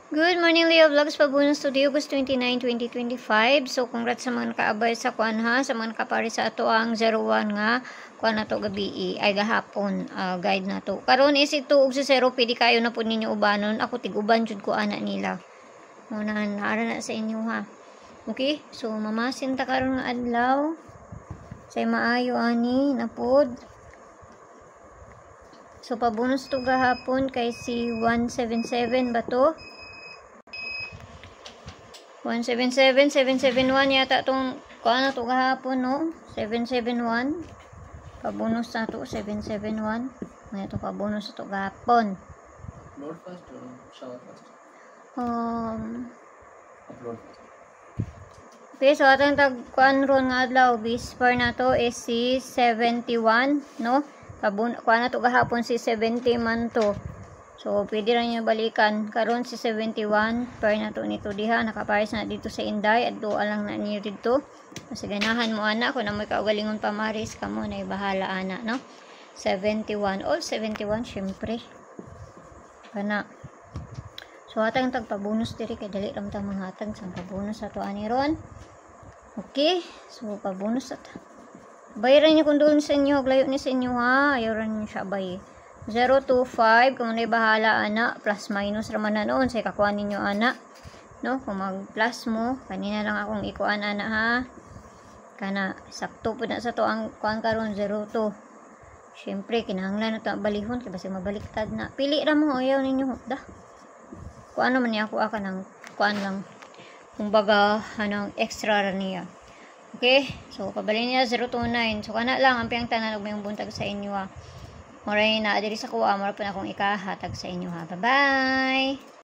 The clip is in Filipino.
Good morning, Leo Vlogs. Pabunong Studio, August 29, 2025. So, congrats sa mga nakaabay sa kuan ha. Sa mga nakapari sa ato ang 01 nga. Kuan na to gabi ay gahapon. Guide na to. Karon is ito og sa 0. Pwede kayo na po ninyo ubanon. Ako tig-uban jud ko ana nila. Muna naara na sa inyo ha. Okay? So, mamasin ta karon nga adlaw. Say maayo ani na pod. So, pabunos to gahapon kay si 177 ba to? 177, 771 yata itong kuha na ito kahapon, no? 771. Pabonus na ito, 771. May ito pabonus ito kahapon. Upload first or shower first? Upload first. Okay, so atang tagkuhan ron nga adlaw, bispar na to is si 71, no? Kuha na ito kahapon si 70 man to. So, pwede rin nyo balikan. Karon si 71, per na to nito diha. Nakapares na dito sa Inday. At doon lang na niyo dito. Kasi ganahan mo, anak. Kung na may kaugalingon pamaris ka mo, na ibahala, anak, no? 71. All 71, syempre. Kana. So, atang tagpabonus diri. Kaya dali lang mga atang sa pabonus ato ani ron. Okay. So, pabonus ato. Bayaran nyo kung doon sa inyo. Layo ni sa inyo, ha? Ayaw rin nyo siya bay. 025 kung may bahala ana plus minus raman na noon say kakuha ninyo ana no kung mag plus mo kanina lang akong ikuan ana ha kana sakto pud na sa to ang kuan karon 02 syempre kinahanglan na to balihon kay basi mabaliktad na pili ra mo ayaw ninyo da kuan naman niya ako ng kuan lang kumbaga anong extra ra niya. Okay, so pabalin niya 029 so kana lang ang piyang tanan og may buntag sa inyo ha. Moray na diri sa kuha, mara po na akong ikahatag sa inyo ha. Bye-bye!